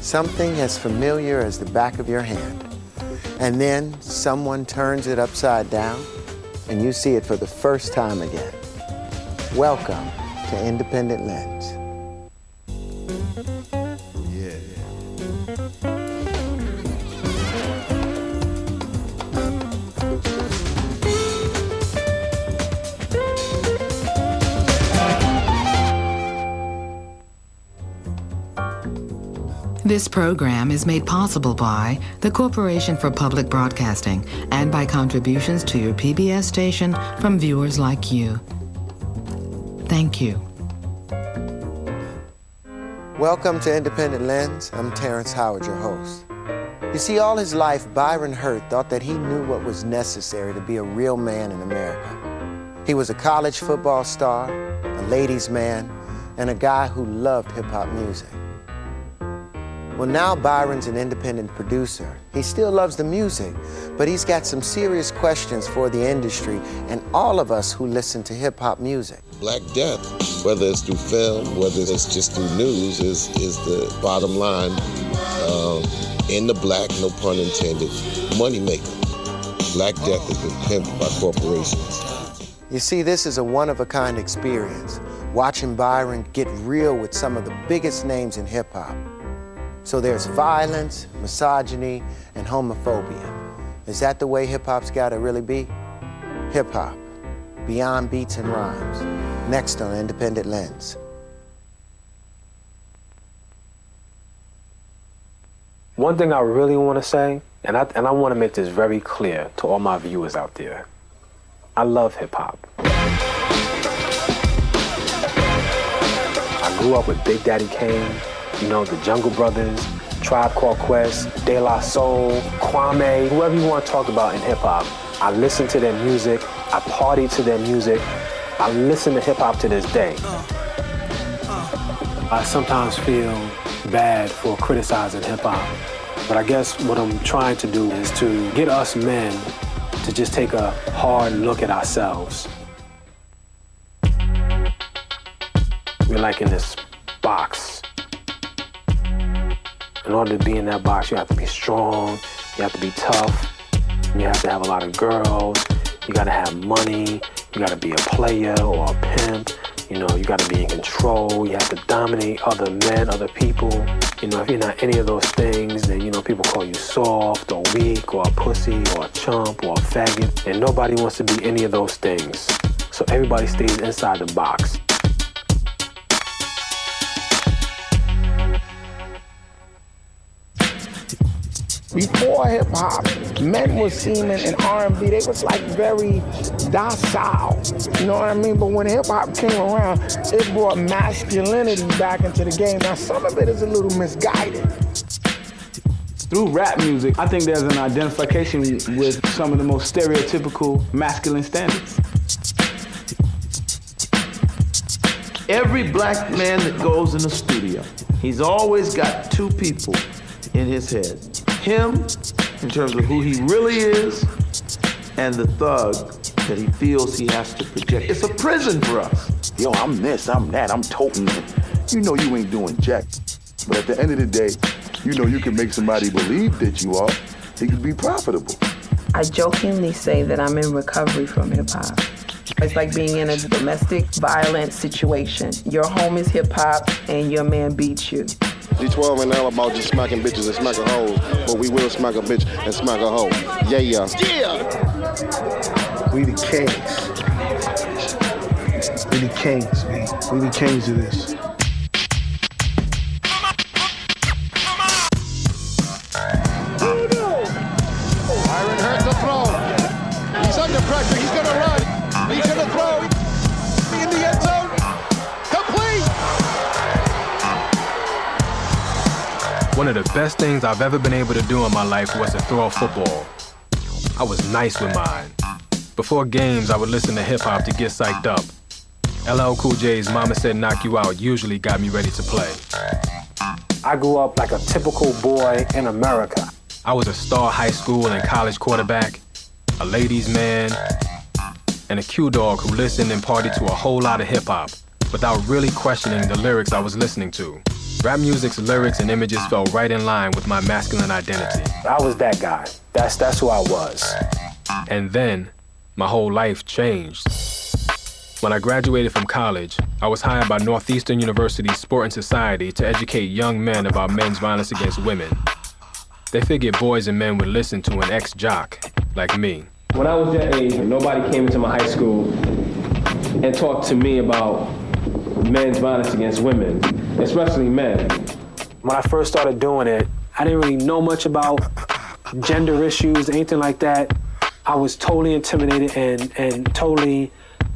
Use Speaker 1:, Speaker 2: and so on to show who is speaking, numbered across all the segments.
Speaker 1: something as familiar as the back of your hand. And then someone turns it upside down and you see it for the first time again. Welcome to Independent Lens.
Speaker 2: This program is made possible by the Corporation for Public Broadcasting and by contributions to your PBS station from viewers like you. Thank you.
Speaker 1: Welcome to Independent Lens. I'm Terrence Howard, your host. You see, all his life, Byron Hurt thought that he knew what was necessary to be a real man in America. He was a college football star, a ladies' man, and a guy who loved hip-hop music. Well, now Byron's an independent producer. He still loves the music, but he's got some serious questions for the industry and all of us who listen to hip-hop music.
Speaker 3: Black Death, whether it's through film, whether it's just through news, is the bottom line. In the black, no pun intended, moneymaker. Black Death has been pimped by corporations.
Speaker 1: You see, this is a one-of-a-kind experience, watching Byron get real with some of the biggest names in hip-hop. So there's violence, misogyny, and homophobia. Is that the way hip-hop's gotta really be? Hip-hop, beyond beats and rhymes. Next on Independent Lens.
Speaker 4: One thing I really want to say, and I want to make this very clear to all my viewers out there. I love hip-hop. I grew up with Big Daddy Kane, you know, the Jungle Brothers, Tribe Called Quest, De La Soul, Kwame, whoever you want to talk about in hip-hop. I listen to their music, I party to their music, I listen to hip-hop to this day. I sometimes feel bad for criticizing hip-hop, but I guess what I'm trying to do is to get us men to just take a hard look at ourselves. We're like in this box. In order to be in that box, you have to be strong, you have to be tough, you have to have a lot of girls, you gotta have money, you gotta be a player or a pimp, you know, you gotta be in control, you have to dominate other men, other people. You know, if you're not any of those things, then, you know, people call you soft or weak or a pussy or a chump or a faggot, and nobody wants to be any of those things. So everybody stays inside the box.
Speaker 5: Before hip-hop, men were seen in R&B, they was like very docile, you know what I mean? But when hip-hop came around, it brought masculinity back into the game. Now, some of it is a little misguided.
Speaker 6: Through rap music, I think there's an identification with some of the most stereotypical masculine standards.
Speaker 7: Every black man that goes in the studio, he's always got two people in his head. Him, in terms of who he really is, and the thug that he feels he has to project. It's a prison for us.
Speaker 8: Yo, I'm this, I'm that, I'm toting it. You know you ain't doing jack. But at the end of the day, you know you can make somebody believe that you are. It could be profitable.
Speaker 9: I jokingly say that I'm in recovery from hip-hop. It's like being in a domestic violence situation. Your home is hip-hop and your man beats you.
Speaker 3: D12 ain't all about just smacking bitches and smacking hoes, but we will smack a bitch and smack a hoe. Yeah, yeah.
Speaker 5: We the kings. We the kings, man. We the kings of this.
Speaker 10: Byron Hurt to throw. He's under pressure. He's going to run. He's going to throw. In the end zone. Complete.
Speaker 11: One of the best things I've ever been able to do in my life was to throw a football. I was nice with mine. Before games, I would listen to hip-hop to get psyched up. LL Cool J's Mama Said Knock You Out usually got me ready to play.
Speaker 4: I grew up like a typical boy in America.
Speaker 11: I was a star high school and college quarterback, a ladies' man, and a Q-dog who listened and partied to a whole lot of hip-hop without really questioning the lyrics I was listening to. Rap music's lyrics and images fell right in line with my masculine identity.
Speaker 4: I was that guy. That's who I was.
Speaker 11: And then, my whole life changed. When I graduated from college, I was hired by Northeastern University's Sport and Society to educate young men about men's violence against women. They figured boys and men would listen to an ex-jock like me.
Speaker 12: When I was that age, nobody came into my high school and talked to me about men's violence against women, especially men.
Speaker 4: When I first started doing it, I didn't really know much about gender issues, anything like that. I was totally intimidated and totally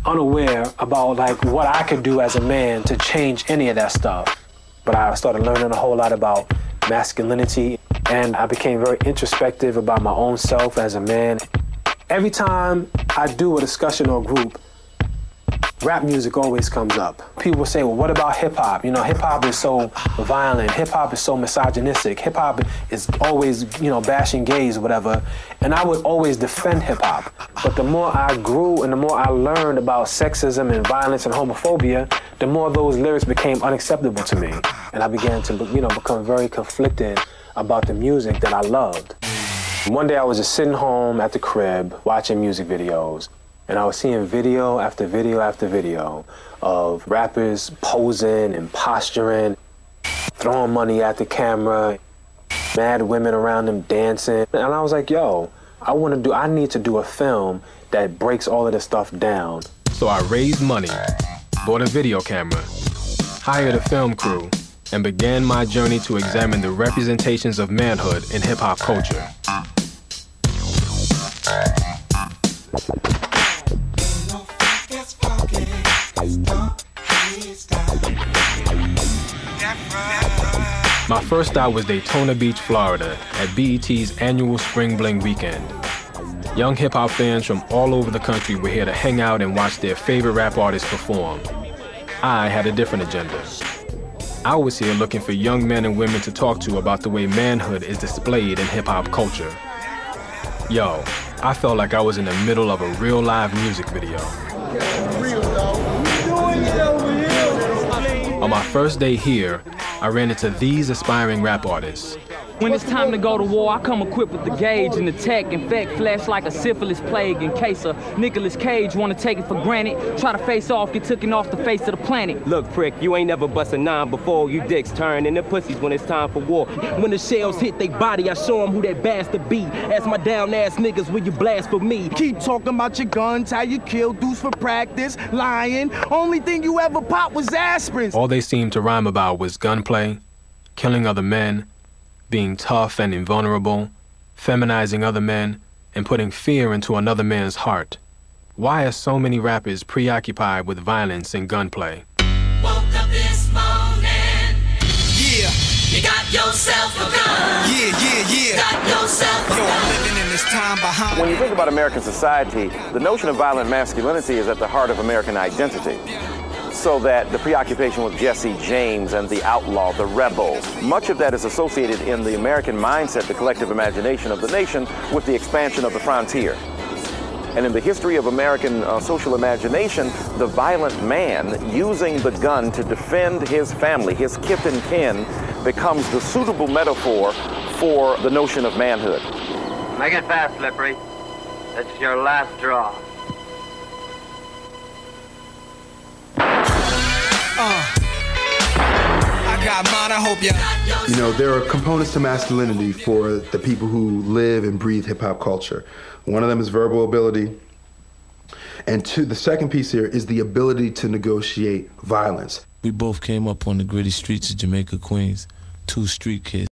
Speaker 4: unaware about like what I could do as a man to change any of that stuff. But I started learning a whole lot about masculinity, and I became very introspective about my own self as a man. Every time I do a discussion or a group, rap music always comes up. People will say, well, what about hip-hop? You know, hip-hop is so violent. Hip-hop is so misogynistic. Hip-hop is always, you know, bashing gays or whatever. And I would always defend hip-hop. But the more I grew and the more I learned about sexism and violence and homophobia, the more those lyrics became unacceptable to me. And I began to, you know, become very conflicted about the music that I loved. One day I was just sitting home at the crib watching music videos. And I was seeing video after video after video of rappers posing and posturing, throwing money at the camera, mad women around them dancing. And I was like, yo, I need to do a film that breaks all of this stuff down.
Speaker 11: So I raised money, bought a video camera, hired a film crew, and began my journey to examine the representations of manhood in hip-hop culture. My first stop was Daytona Beach, Florida, at BET's annual Spring Bling Weekend. Young hip-hop fans from all over the country were here to hang out and watch their favorite rap artists perform. I had a different agenda. I was here looking for young men and women to talk to about the way manhood is displayed in hip-hop culture. Yo, I felt like I was in the middle of a real live music video. On my first day here, I ran into these aspiring rap artists.
Speaker 13: When it's time to go to war, I come equipped with the gauge and the tech. In fact, flash like a syphilis plague in case a Nicolas Cage wanna take it for granted. Try to face off, get taken off the face of the planet.
Speaker 14: Look, prick, you ain't never bust a 9 before. You dicks turn into pussies when it's time for war.
Speaker 13: When the shells hit they body, I show them who that bastard be. Ask my down-ass niggas, will you blast for me?
Speaker 15: Keep talking about your guns, how you kill dudes for practice, lying. Only thing you ever popped was aspirin.
Speaker 11: All they seemed to rhyme about was gunplay, killing other men, being tough and invulnerable, feminizing other men, and putting fear into another man's heart. Why are so many rappers preoccupied with violence and gunplay?
Speaker 16: Woke up this morning. Yeah. You got yourself a gun. Yeah. Got yourself a gun. I'm living in this time behind.
Speaker 17: When you think about American society, the notion of violent masculinity is at the heart of American identity. So that the preoccupation with Jesse James and the outlaw, the rebel, much of that is associated in the American mindset, the collective imagination of the nation, with the expansion of the frontier. And in the history of American social imagination, the violent man using the gun to defend his family, his kith and kin, becomes the suitable metaphor for the notion of manhood.
Speaker 18: Make it fast, Slippery. That's your last draw.
Speaker 10: I got mine, I hope ya.
Speaker 19: You know, there are components to masculinity for the people who live and breathe hip-hop culture. One of them is verbal ability. And two, the second piece here is the ability to negotiate violence.
Speaker 20: We both came up on the gritty streets of Jamaica, Queens, 2 street kids.